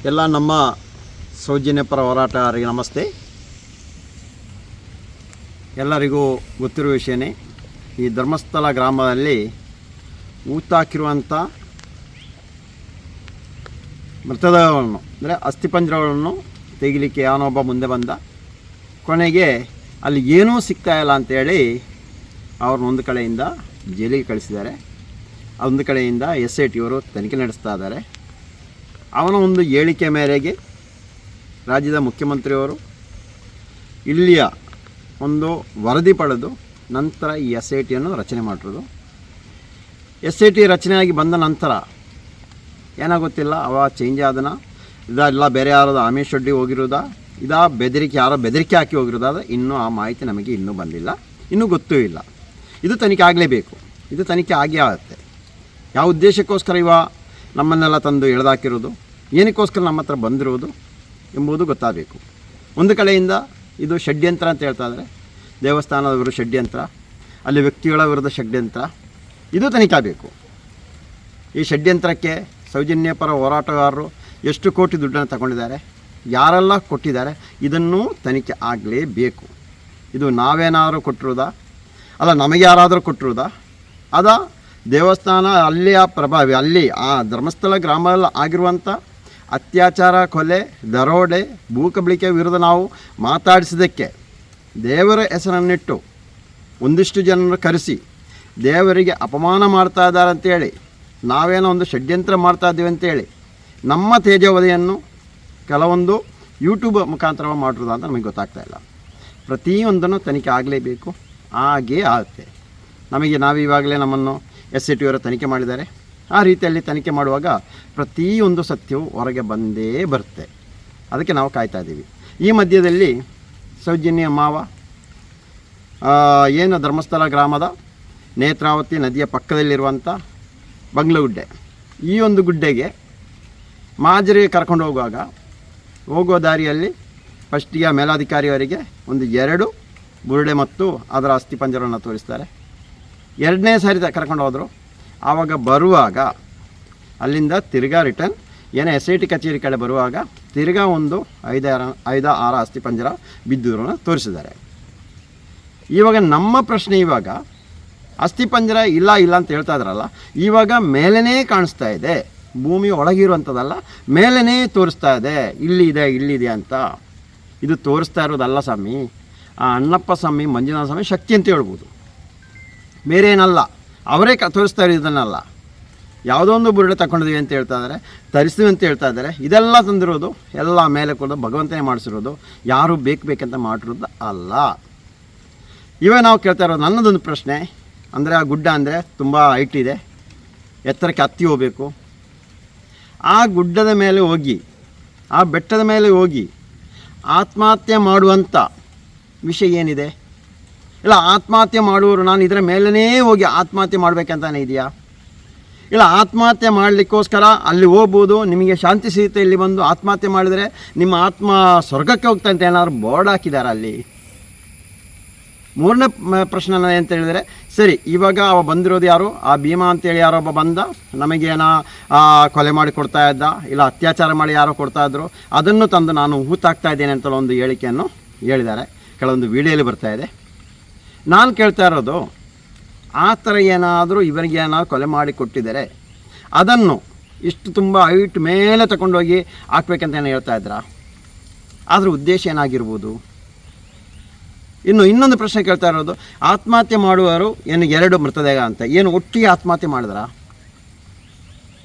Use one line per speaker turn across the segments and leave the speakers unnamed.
ಎಲ್ಲ ನಮ್ಮ ಸೌಜನ್ಯ ಪರ ಹೋರಾಟಗಾರರಿಗೆ ನಮಸ್ತೆ. ಎಲ್ಲರಿಗೂ ಗೊತ್ತಿರುವ ವಿಷಯನೇ, ಈ ಧರ್ಮಸ್ಥಳ ಗ್ರಾಮದಲ್ಲಿ ಊತಾಕಿರುವಂಥ ಮೃತದೇಹಗಳನ್ನು ಅಂದರೆ ಅಸ್ಥಿಪಂಜರಗಳನ್ನು ತೆಗಿಲಿಕ್ಕೆ ಯಾವನೊಬ್ಬ ಮುಂದೆ ಬಂದ. ಕೊನೆಗೆ ಅಲ್ಲಿ ಏನೂ ಸಿಗ್ತಾಯಿಲ್ಲ ಅಂಥೇಳಿ ಅವ್ರನ್ನ ಒಂದು ಕಡೆಯಿಂದ ಜೈಲಿಗೆ ಕಳಿಸಿದ್ದಾರೆ, ಒಂದು ಕಡೆಯಿಂದ SIT ಅವರು ತನಿಖೆ ನಡೆಸ್ತಾ ಇದ್ದಾರೆ. ಅವನ ಒಂದು ಹೇಳಿಕೆ ಮೇರೆಗೆ ರಾಜ್ಯದ ಮುಖ್ಯಮಂತ್ರಿಯವರು ಇಲ್ಲಿಯ ಒಂದು ವರದಿ ಪಡೆದು ನಂತರ ಈ SITಯನ್ನು ರಚನೆ ಮಾಡಿರೋದು. SIT ರಚನೆಯಾಗಿ ಬಂದ ನಂತರ ಏನಾಗೊತ್ತಿಲ್ಲ, ಅವ ಚೇಂಜ್ ಆದನ ಇದೆಲ್ಲ ಬೇರೆ ಯಾರಾದ್ರು ಆಮಿಷ ಒಡ್ಡಿ ಹೋಗಿರೋದಾ, ಇದಾ ಬೆದರಿಕೆ ಯಾರೋ ಬೆದರಿಕೆ ಹಾಕಿ ಹೋಗಿರೋದಾದ ಇನ್ನೂ ಆ ಮಾಹಿತಿ ನಮಗೆ ಇನ್ನೂ ಬಂದಿಲ್ಲ, ಇನ್ನೂ ಗೊತ್ತೂ ಇಲ್ಲ. ಇದು ತನಿಖೆ ಆಗಲೇಬೇಕು, ಇದು ತನಿಖೆ ಆಗೇ ಆಗುತ್ತೆ. ಯಾವ ಉದ್ದೇಶಕ್ಕೋಸ್ಕರ ಇವ ನಮ್ಮನ್ನೆಲ್ಲ ತಂದು ಎಳೆದಾಕಿರೋದು, ಏನಕ್ಕೋಸ್ಕರ ನಮ್ಮ ಹತ್ರ ಬಂದಿರೋದು ಎಂಬುದು ಗೊತ್ತಾಗಬೇಕು. ಒಂದು ಕಡೆಯಿಂದ ಇದು ಷಡ್ಯಂತ್ರ ಅಂತ ಹೇಳ್ತಾ ಇದ್ದಾರೆ, ದೇವಸ್ಥಾನದ ವಿರುದ್ಧ ಷಡ್ಯಂತ್ರ, ಅಲ್ಲಿ ವ್ಯಕ್ತಿಗಳ ವಿರುದ್ಧ ಷಡ್ಯಂತ್ರ, ಇದು ತನಿಖೆ ಆಗಬೇಕು. ಈ ಷಡ್ಯಂತ್ರಕ್ಕೆ ಸೌಜನ್ಯ ಪರ ಹೋರಾಟಗಾರರು ಎಷ್ಟು ಕೋಟಿ ದುಡ್ಡನ್ನು ತಗೊಂಡಿದ್ದಾರೆ, ಯಾರೆಲ್ಲ ಕೊಟ್ಟಿದ್ದಾರೆ, ಇದನ್ನು ತನಿಖೆ ಆಗಲೇಬೇಕು. ಇದು ನಾವೇನಾದರೂ ಕೊಟ್ಟಿರೋದಾ, ಅಲ್ಲ ನಮಗೆ ಯಾರಾದರೂ ಕೊಟ್ಟಿರೋದಾ, ಅದ ದೇವಸ್ಥಾನ ಅಲ್ಲಿಯ ಪ್ರಭಾವಿ, ಅಲ್ಲಿ ಆ ಧರ್ಮಸ್ಥಳ ಗ್ರಾಮದಲ್ಲಿ ಆಗಿರುವಂಥ ಅತ್ಯಾಚಾರ, ಕೊಲೆ, ದರೋಡೆ, ಭೂಕಬಳಿಕೆ ವಿರುದ್ಧ ನಾವು ಮಾತಾಡಿಸಿದ್ದಕ್ಕೆ ದೇವರ ಹೆಸರನ್ನಿಟ್ಟು ಒಂದಿಷ್ಟು ಜನರನ್ನು ಕರೆಸಿ ದೇವರಿಗೆ ಅಪಮಾನ ಮಾಡ್ತಾ ಇದ್ದಾರೆ ಅಂತೇಳಿ, ನಾವೇನೋ ಒಂದು ಷಡ್ಯಂತ್ರ ಮಾಡ್ತಾ ಇದ್ದೀವಿ ಅಂತೇಳಿ ನಮ್ಮ ತೇಜೋವಧಿಯನ್ನು ಕೆಲವೊಂದು ಯೂಟ್ಯೂಬ್ ಮುಖಾಂತರ ಮಾಡಿರೋದು ಅಂತ ನಮಗೆ ಗೊತ್ತಾಗ್ತಾಯಿಲ್ಲ. ಪ್ರತಿಯೊಂದನ್ನು ತನಿಖೆ ಆಗಲೇಬೇಕು, ಹಾಗೇ ಆಗುತ್ತೆ. ನಾವಿವಾಗಲೇ ನಮ್ಮನ್ನು SIT ಅವರು ತನಿಖೆ ಮಾಡಿದ್ದಾರೆ. ಆ ರೀತಿಯಲ್ಲಿ ತನಿಖೆ ಮಾಡುವಾಗ ಪ್ರತಿಯೊಂದು ಸತ್ಯವು ಹೊರಗೆ ಬಂದೇ ಬರುತ್ತೆ. ಅದಕ್ಕೆ ನಾವು ಕಾಯ್ತಾ ಇದ್ದೀವಿ. ಈ ಮಧ್ಯದಲ್ಲಿ ಸೌಜನ್ಯ ಮಾವ ಏನು ಧರ್ಮಸ್ಥಳ ಗ್ರಾಮದ ನೇತ್ರಾವತಿ ನದಿಯ ಪಕ್ಕದಲ್ಲಿರುವಂಥ ಬಂಗ್ಲಗುಡ್ಡೆ, ಈ ಒಂದು ಗುಡ್ಡೆಗೆ ಮಾಜರಿಗೆ ಕರ್ಕೊಂಡು ಹೋಗೋ ದಾರಿಯಲ್ಲಿ ಫಸ್ಟಿಗೆ ಮೇಲಾಧಿಕಾರಿಯವರಿಗೆ ಒಂದು 2 ಬುರುಡೆ ಮತ್ತು ಅದರ ಅಸ್ಥಿಪಂಜರವನ್ನು ತೋರಿಸ್ತಾರೆ. 2ನೇ ಸಾರಿ ಕರ್ಕೊಂಡು ಹೋದರು. ಆವಾಗ ಬರುವಾಗ ಅಲ್ಲಿಂದ ತಿರ್ಗಾ ರಿಟರ್ನ್ ಏನೋ SIT ಕಚೇರಿ ಕಡೆ ಬರುವಾಗ ತಿರ್ಗಾ ಒಂದು 5-6 ಅಸ್ಥಿಪಂಜರ ಬಿದ್ದೂರನ್ನು ತೋರಿಸಿದ್ದಾರೆ. ಇವಾಗ ನಮ್ಮ ಪ್ರಶ್ನೆ, ಇವಾಗ ಅಸ್ಥಿಪಂಜರ ಇಲ್ಲ ಅಂತ ಹೇಳ್ತಾ ಇದ್ರಲ್ಲ, ಇವಾಗ ಮೇಲೇ ಕಾಣಿಸ್ತಾ ಇದೆ, ಭೂಮಿ ಒಳಗಿರುವಂಥದ್ದಲ್ಲ, ಮೇಲೇ ತೋರಿಸ್ತಾ ಇದೆ, ಇಲ್ಲಿದೆ ಅಂತ. ಇದು ತೋರಿಸ್ತಾ ಇರೋದಲ್ಲ ಸ್ವಾಮಿ, ಆ ಅಣ್ಣಪ್ಪ ಸ್ವಾಮಿ, ಮಂಜುನಾಥ ಸ್ವಾಮಿ ಶಕ್ತಿ ಅಂತ ಹೇಳ್ಬೋದು, ಬೇರೆ ಏನಲ್ಲ. ಅವರೇ ತೋರಿಸ್ತಾ ಇರೋದನ್ನಲ್ಲ. ಯಾವುದೋ ಒಂದು ಬುರುಡೆ ತಗೊಂಡಿದ್ದೀವಿ ಅಂತ ಹೇಳ್ತಾ ಇದ್ದಾರೆ, ತರಿಸ್ತೀವಿ ಅಂತ ಹೇಳ್ತಾ ಇದ್ದಾರೆ. ಇದೆಲ್ಲ ತಂದಿರೋದು ಎಲ್ಲ ಮೇಲೆ ಕೂಡ ಭಗವಂತನೇ ಮಾಡಿಸಿರೋದು, ಯಾರು ಬೇಕಂತ ಮಾಡಿರೋದು ಅಲ್ಲ. ಇವಾಗ ನಾವು ಕೇಳ್ತಾ ಇರೋದು, ನನ್ನದೊಂದು ಪ್ರಶ್ನೆ ಅಂದರೆ, ಆ ಗುಡ್ಡ ಅಂದರೆ ತುಂಬ ಹೈಟ್ ಇದೆ, ಎತ್ತರಕ್ಕೆ ಹತ್ತಿ ಹೋಗಬೇಕು. ಆ ಗುಡ್ಡದ ಮೇಲೆ ಹೋಗಿ, ಆ ಬೆಟ್ಟದ ಮೇಲೆ ಹೋಗಿ ಆತ್ಮಹತ್ಯೆ ಮಾಡುವಂಥ ವಿಷಯ ಏನಿದೆ? ಇಲ್ಲ ಆತ್ಮಹತ್ಯೆ ಮಾಡುವವರು ನಾನು ಇದರ ಮೇಲೇ ಹೋಗಿ ಆತ್ಮಹತ್ಯೆ ಮಾಡಬೇಕಂತಾನೆ ಇದೆಯಾ? ಇಲ್ಲ ಆತ್ಮಹತ್ಯೆ ಮಾಡಲಿಕ್ಕೋಸ್ಕರ ಅಲ್ಲಿ ಹೋಗ್ಬೋದು, ನಿಮಗೆ ಶಾಂತಿ ಸಿಗುತ್ತೆ, ಇಲ್ಲಿ ಬಂದು ಆತ್ಮಹತ್ಯೆ ಮಾಡಿದರೆ ನಿಮ್ಮ ಆತ್ಮ ಸ್ವರ್ಗಕ್ಕೆ ಹೋಗ್ತಾ ಅಂತ ಏನಾದ್ರು ಬೋರ್ಡ್ ಹಾಕಿದ್ದಾರೆ ಅಲ್ಲಿ? 3ನೇ ಪ್ರಶ್ನೆ ಅಂತ ಹೇಳಿದರೆ, ಸರಿ ಇವಾಗ ಅವ ಬಂದಿರೋದು ಯಾರು? ಆ ಭೀಮಾ ಅಂತೇಳಿ ಯಾರೊಬ್ಬ ಬಂದ, ನಮಗೇನೋ ಕೊಲೆ ಮಾಡಿ ಕೊಡ್ತಾ ಇದ್ದ, ಇಲ್ಲ ಅತ್ಯಾಚಾರ ಮಾಡಿ ಯಾರೋ ಕೊಡ್ತಾ ಇದ್ರು, ಅದನ್ನು ತಂದು ನಾನು ಹೂತಾಕ್ತಾ ಇದ್ದೇನೆ ಅಂತ ಒಂದು ಹೇಳಿಕೆಯನ್ನು ಹೇಳಿದ್ದಾರೆ. ಕೆಲವೊಂದು ವಿಡಿಯೋಲಿ ಬರ್ತಾಯಿದೆ. ನಾನು ಕೇಳ್ತಾ ಇರೋದು, ಆ ಥರ ಏನಾದರೂ ಇವರಿಗೆ ಏನಾದರೂ ಕೊಲೆ ಮಾಡಿ ಕೊಟ್ಟಿದ್ದಾರೆ, ಅದನ್ನು ಇಷ್ಟು ತುಂಬ ಹೈಟ್ ಮೇಲೆ ತಗೊಂಡೋಗಿ ಹಾಕ್ಬೇಕಂತ ಏನು ಹೇಳ್ತಾ ಇದ್ರಾ? ಅದರ ಉದ್ದೇಶ ಏನಾಗಿರ್ಬೋದು? ಇನ್ನೊಂದು ಪ್ರಶ್ನೆ ಕೇಳ್ತಾ ಇರೋದು, ಆತ್ಮಹತ್ಯೆ ಮಾಡುವವರು ಏನು 2 ಮೃತದೇಹ ಅಂತ ಏನು ಒಟ್ಟಿಗೆ ಆತ್ಮಹತ್ಯೆ ಮಾಡಿದಾರಾ?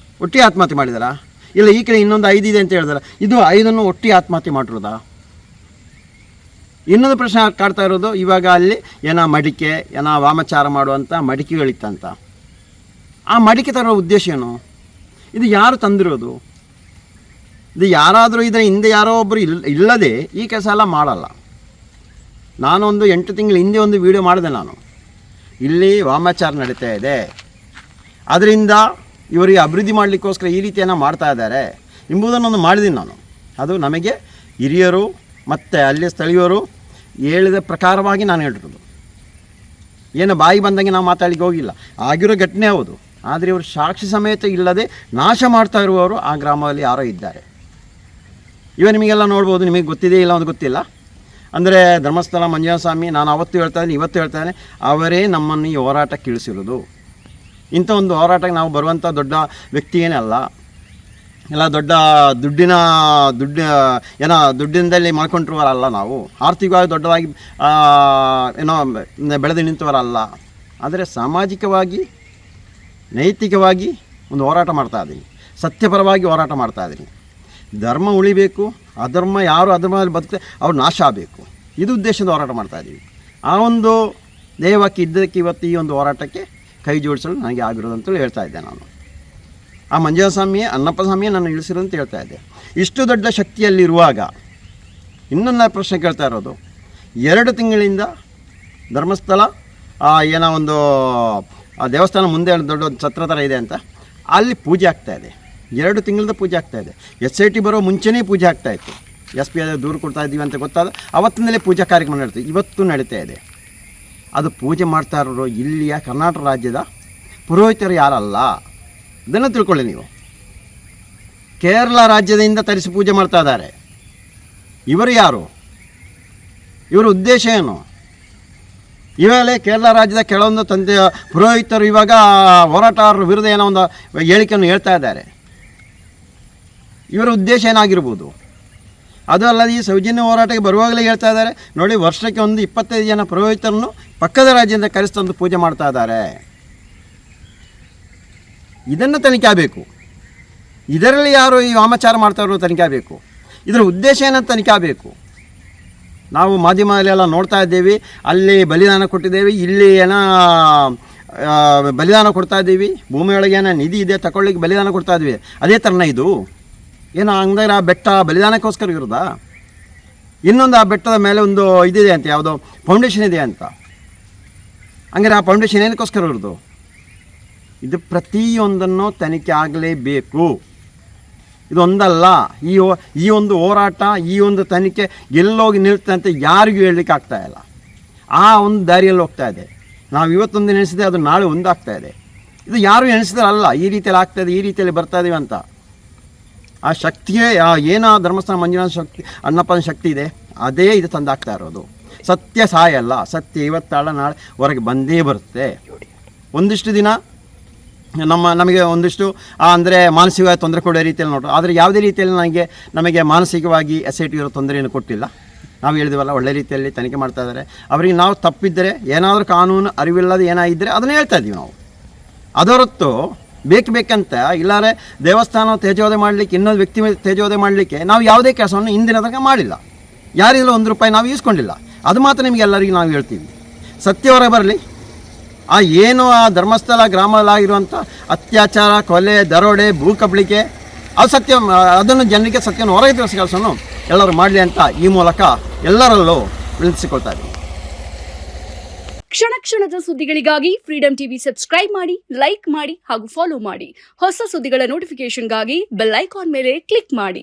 ಇಲ್ಲ ಈ ಕಡೆ ಇನ್ನೊಂದು 5 ಇದೆ ಅಂತ ಹೇಳಿದಾರೆ, ಇದು 5 ಒಟ್ಟಿಗೆ ಆತ್ಮಹತ್ಯೆ ಮಾಡಿರೋದಾ? ಇನ್ನೊಂದು ಪ್ರಶ್ನೆ ಕಾಡ್ತಾ ಇರೋದು, ಇವಾಗ ಅಲ್ಲಿ ಏನೋ ಮಡಿಕೆ, ಏನೋ ವಾಮಾಚಾರ ಮಾಡುವಂಥ ಮಡಿಕೆಗಳಿತ್ತಂತ. ಆ ಮಡಿಕೆ ತರೋ ಉದ್ದೇಶ ಏನು? ಇದು ಯಾರು ತಂದಿರೋದು? ಇದು ಯಾರಾದರೂ ಇದರ ಹಿಂದೆ ಯಾರೋ ಒಬ್ಬರು ಇಲ್ಲದೆ ಈ ಕೆಲಸ ಎಲ್ಲ ಮಾಡಲ್ಲ. ನಾನೊಂದು 8 ತಿಂಗಳ ಹಿಂದೆ ಒಂದು ವಿಡಿಯೋ ಮಾಡಿದೆ. ನಾನು ಇಲ್ಲಿ ವಾಮಾಚಾರ ನಡೀತಾ ಇದೆ, ಅದರಿಂದ ಇವರಿಗೆ ಅಭಿವೃದ್ಧಿ ಮಾಡಲಿಕ್ಕೋಸ್ಕರ ಈ ರೀತಿಯನ್ನು ಮಾಡ್ತಾ ಇದ್ದಾರೆ ಎಂಬುದನ್ನೊಂದು ಮಾಡಿದ್ದೀನಿ ನಾನು. ಅದು ನಮಗೆ ಹಿರಿಯರು ಮತ್ತು ಅಲ್ಲಿಯ ಸ್ಥಳೀಯರು ಹೇಳಿದ ಪ್ರಕಾರವಾಗಿ ನಾನು ಹೇಳಿರೋದು. ಏನು ಬಾಯಿ ಬಂದಂಗೆ ನಾವು ಮಾತಾಡಲಿಕ್ಕೆ ಹೋಗಿಲ್ಲ, ಆಗಿರೋ ಘಟನೆ ಹೌದು. ಆದರೆ ಇವರು ಸಾಕ್ಷಿ ಸಮೇತ ಇಲ್ಲದೆ ನಾಶ ಮಾಡ್ತಾ ಇರುವವರು ಆ ಗ್ರಾಮದಲ್ಲಿ ಯಾರೋ ಇದ್ದಾರೆ. ಇವ ನಿಮಗೆಲ್ಲ ನೋಡ್ಬೋದು, ನಿಮಗೆ ಗೊತ್ತಿದೆ ಇಲ್ಲ ಅಂತ ಗೊತ್ತಿಲ್ಲ. ಅಂದರೆ ಧರ್ಮಸ್ಥಳ ಮಂಜುನಾಥ ಸ್ವಾಮಿ, ನಾನು ಅವತ್ತು ಹೇಳ್ತಾ ಇದ್ದೀನಿ, ಇವತ್ತು ಹೇಳ್ತಾ ಇದ್ದೀನಿ, ಅವರೇ ನಮ್ಮನ್ನು ಈ ಹೋರಾಟಕ್ಕೆ ಇಳಿಸಿರೋದು. ಇಂಥ ಒಂದು ಹೋರಾಟಕ್ಕೆ ನಾವು ಬರುವಂಥ ದೊಡ್ಡ ವ್ಯಕ್ತಿ ಏನಲ್ಲ, ಎಲ್ಲ ದೊಡ್ಡ ದುಡ್ಡಿಂದಲ್ಲಿ ಮಾಡ್ಕೊಂಡಿರುವವರಲ್ಲ. ನಾವು ಆರ್ಥಿಕವಾಗಿ ದೊಡ್ಡದಾಗಿ ಏನೋ ಬೆಳೆದು ನಿಂತವರಲ್ಲ. ಆದರೆ ಸಾಮಾಜಿಕವಾಗಿ, ನೈತಿಕವಾಗಿ ಒಂದು ಹೋರಾಟ ಮಾಡ್ತಾಯಿದ್ದೀನಿ, ಸತ್ಯಪರವಾಗಿ ಹೋರಾಟ ಮಾಡ್ತಾಯಿದ್ದೀನಿ. ಧರ್ಮ ಉಳಿಬೇಕು, ಅಧರ್ಮ ಯಾರು ಅಧರ್ಮದಲ್ಲಿ ಬದುಕ್ತಾರೆ ಅವ್ರು ನಾಶ ಆಗಬೇಕು, ಇದು ಉದ್ದೇಶದ ಹೋರಾಟ ಮಾಡ್ತಾಯಿದ್ದೀವಿ. ಆ ಒಂದು ದೇವಕ್ಕೆ ಇದ್ದಕ್ಕೆ ಇವತ್ತು ಈ ಒಂದು ಹೋರಾಟಕ್ಕೆ ಕೈ ಜೋಡಿಸಲು ನನಗೆ ಆಗಿರೋದು ಅಂತೇಳಿ ಹೇಳ್ತಾ ಇದ್ದೆ. ನಾನು ಆ ಮಂಜುನಾಥ ಸ್ವಾಮಿಯೇ, ಅಣ್ಣಪ್ಪ ಸ್ವಾಮಿಯೇ ನನ್ನ ಇಳಿಸಿರೋದು ಅಂತ ಹೇಳ್ತಾ ಇದ್ದೆ. ಇಷ್ಟು ದೊಡ್ಡ ಶಕ್ತಿಯಲ್ಲಿರುವಾಗ ಇನ್ನೊಂದು ಪ್ರಶ್ನೆ ಕೇಳ್ತಾ ಇರೋದು, 2 ತಿಂಗಳಿಂದ ಧರ್ಮಸ್ಥಳ ಏನೋ ಒಂದು ದೇವಸ್ಥಾನ ಮುಂದೆ ದೊಡ್ಡ ಛತ್ರ ಥರ ಇದೆ ಅಂತ, ಅಲ್ಲಿ ಪೂಜೆ ಆಗ್ತಾಯಿದೆ. 2 ತಿಂಗಳಿಂದ ಪೂಜೆ ಆಗ್ತಾಯಿದೆ. SIT ಬರೋ ಮುಂಚೆನೇ ಪೂಜೆ ಆಗ್ತಾಯಿತ್ತು. SP ದೂರು ಕೊಡ್ತಾ ಇದ್ದೀವಿ ಅಂತ ಗೊತ್ತಾದ ಅವತ್ತಿನಲ್ಲೇ ಪೂಜಾ ಕಾರ್ಯಕ್ರಮ ನಡೀತು. ಇವತ್ತು ನಡೀತಾ ಇದೆ. ಅದು ಪೂಜೆ ಮಾಡ್ತಾ ಇರೋರು ಇಲ್ಲಿಯ ಕರ್ನಾಟಕ ರಾಜ್ಯದ ಪುರೋಹಿತರು ಯಾರಲ್ಲ, ಇದನ್ನು ತಿಳ್ಕೊಳ್ಳಿ ನೀವು. ಕೇರಳ ರಾಜ್ಯದಿಂದ ತರಿಸಿ ಪೂಜೆ ಮಾಡ್ತಾ ಇದ್ದಾರೆ. ಇವರು ಯಾರು? ಇವರ ಉದ್ದೇಶ ಏನು? ಇವಾಗಲೇ ಕೇರಳ ರಾಜ್ಯದ ಕೆಲವೊಂದು ಪುರೋಹಿತರು ಇವಾಗ ಹೋರಾಟಗಾರರ ವಿರುದ್ಧ ಏನೋ ಒಂದು ಹೇಳಿಕೆಯನ್ನು ಹೇಳ್ತಾ ಇದ್ದಾರೆ. ಇವರ ಉದ್ದೇಶ ಏನಾಗಿರ್ಬೋದು? ಅದು ಅಲ್ಲದೆ ಈ ಸೌಜನ್ಯ ಹೋರಾಟಕ್ಕೆ ಬರುವಾಗಲೇ ಹೇಳ್ತಾ ಇದ್ದಾರೆ, ನೋಡಿ ವರ್ಷಕ್ಕೆ ಒಂದು 25 ಜನ ಪುರೋಹಿತರನ್ನು ಪಕ್ಕದ ರಾಜ್ಯದಿಂದ ಕರೆಸ್ತಂದು ಪೂಜೆ ಮಾಡ್ತಾ ಇದ್ದಾರೆ. ಇದನ್ನು ತನಿಖೆ ಆಗಬೇಕು. ಇದರಲ್ಲಿ ಯಾರು ಈ ವಾಮಾಚಾರ ಮಾಡ್ತಾ ಇರೋ ತನಿಖೆ ಆಗಬೇಕು. ಇದರ ಉದ್ದೇಶ ಏನಂತ ತನಿಖೆ ಆಗಬೇಕು. ನಾವು ಮಾಧ್ಯಮದಲ್ಲೆಲ್ಲ ನೋಡ್ತಾ ಇದ್ದೇವೆ, ಅಲ್ಲಿ ಬಲಿದಾನ ಕೊಟ್ಟಿದ್ದೇವೆ, ಇಲ್ಲಿ ಏನೋ ಬಲಿದಾನ ಕೊಡ್ತಾ ಇದ್ದೀವಿ, ಭೂಮಿಯೊಳಗೆ ಏನೋ ನಿಧಿ ಇದೆ ತಗೊಳ್ಳಿಕ್ಕೆ ಬಲಿದಾನ ಕೊಡ್ತಾ ಇದ್ವಿ. ಅದೇ ಥರನ ಇದು ಏನೋ ಹಂಗಾದ್ರೆ ಆ ಬೆಟ್ಟ ಬಲಿದಾನಕ್ಕೋಸ್ಕರ ಇರೋದಾ? ಇನ್ನೊಂದು ಆ ಬೆಟ್ಟದ ಮೇಲೆ ಒಂದು ಇದಿದೆ ಅಂತ, ಯಾವುದೋ ಫೌಂಡೇಶನ್ ಇದೆ ಅಂತ. ಹಂಗಾರೆ ಆ ಫೌಂಡೇಶನ್ ಏನಕ್ಕೋಸ್ಕರ ಇರೋದು? ಇದು ಪ್ರತಿಯೊಂದನ್ನು ತನಿಖೆ ಆಗಲೇಬೇಕು. ಇದೊಂದಲ್ಲ, ಈ ಒಂದು ಹೋರಾಟ, ಈ ಒಂದು ತನಿಖೆ ಎಲ್ಲೋಗಿ ನಿಲ್ತದೆ ಅಂತ ಯಾರಿಗೂ ಹೇಳಲಿಕ್ಕೆ ಆಗ್ತಾಯಿಲ್ಲ. ಆ ಒಂದು ದಾರಿಯಲ್ಲಿ ಹೋಗ್ತಾ ಇದೆ. ನಾವು ಇವತ್ತೊಂದು ನೆನೆಸಿದೆ, ಅದು ನಾಳೆ ಒಂದಾಗ್ತಾ ಇದೆ. ಇದು ಯಾರು ಎಣಿಸಿದ್ರಲ್ಲ, ಈ ರೀತಿಯಲ್ಲಿ ಆಗ್ತಾಯಿದೆ, ಈ ರೀತಿಯಲ್ಲಿ ಬರ್ತಾ ಇದೀವಿ ಅಂತ. ಆ ಶಕ್ತಿಯೇ ಏನೋ ಧರ್ಮಸ್ಥಳ ಮಂಜುನಾಥ ಶಕ್ತಿ, ಅಣ್ಣಪ್ಪನ ಶಕ್ತಿ ಇದೆ, ಅದೇ ಇದು ತಂದಾಗ್ತಾ ಇರೋದು. ಸತ್ಯ ಸಾಯಲ್ಲ, ಸತ್ಯ ಇವತ್ತಾಳ ನಾಳೆ ಹೊರಗೆ ಬಂದೇ ಬರುತ್ತೆ. ಒಂದಿಷ್ಟು ದಿನ ನಮಗೆ ಒಂದಿಷ್ಟು ಅಂದರೆ ಮಾನಸಿಕವಾಗಿ ತೊಂದರೆ ಕೊಡೋ ರೀತಿಯಲ್ಲಿ ನೋಡ್ರಿ, ಆದರೆ ಯಾವುದೇ ರೀತಿಯಲ್ಲಿ ನಮಗೆ ಮಾನಸಿಕವಾಗಿ SIT ಇರೋ ತೊಂದರೆಯನ್ನು ಕೊಟ್ಟಿಲ್ಲ. ನಾವು ಹೇಳಿದ್ವಲ್ಲ, ಒಳ್ಳೆ ರೀತಿಯಲ್ಲಿ ತನಿಖೆ ಮಾಡ್ತಾ ಇದ್ದಾರೆ. ಅವರಿಗೆ ನಾವು ತಪ್ಪಿದ್ದರೆ, ಏನಾದರೂ ಕಾನೂನು ಅರಿವಿಲ್ಲದೆ ಏನಾಗಿದ್ದರೆ ಅದನ್ನೇ ಹೇಳ್ತಾ ಇದ್ದೀವಿ ನಾವು. ಅದರೊತ್ತು ಬೇಕಂತ ಇಲ್ಲಾರೆ ದೇವಸ್ಥಾನ ತೇಜೋದೆ ಮಾಡಲಿಕ್ಕೆ, ಇನ್ನೊಂದು ವ್ಯಕ್ತಿ ತೇಜೋದೆ ಮಾಡಲಿಕ್ಕೆ ನಾವು ಯಾವುದೇ ಕೆಲಸವನ್ನು ಹಿಂದಿನ ತನಕ ಮಾಡಿಲ್ಲ. ಯಾರಿಲ್ಲ ₹1 ನಾವು ಈಸ್ಕೊಂಡಿಲ್ಲ. ಅದು ಮಾತ್ರ ನಿಮಗೆಲ್ಲರಿಗೂ ನಾವು ಹೇಳ್ತೀವಿ. ಸತ್ಯ ಹೊರಗೆ ಬರಲಿ. ಏನು ಆ ಧರ್ಮಸ್ಥಳ ಗ್ರಾಮದಲ್ಲಾಗಿರುವಂಥ ಅತ್ಯಾಚಾರ, ಕೊಲೆ, ದರೋಡೆ, ಭೂ ಕಬಳಿಕೆ, ಅದು ಸತ್ಯ, ಅದನ್ನು ಜನರಿಗೆ ಸತ್ಯವನ್ನು ಹೊರಗೆ ತಿಳಿಸೋ ಕೆಲಸವನ್ನು ಎಲ್ಲರೂ ಮಾಡಲಿ ಅಂತ ಈ ಮೂಲಕ ಎಲ್ಲರಲ್ಲೂ ವಿನಂತಿಸಿಕೊಳ್ತಾ ಇದ್ದೀವಿ.
ಕ್ಷಣ ಕ್ಷಣದ ಸುದ್ದಿಗಳಿಗಾಗಿ ಫ್ರೀಡಂ ಟಿವಿ ಸಬ್ಸ್ಕ್ರೈಬ್ ಮಾಡಿ, ಲೈಕ್ ಮಾಡಿ ಹಾಗೂ ಫಾಲೋ ಮಾಡಿ. ಹೊಸ ಸುದ್ದಿಗಳ ನೋಟಿಫಿಕೇಶನ್ಗಾಗಿ ಬೆಲ್ ಐಕಾನ್ ಮೇಲೆ ಕ್ಲಿಕ್ ಮಾಡಿ.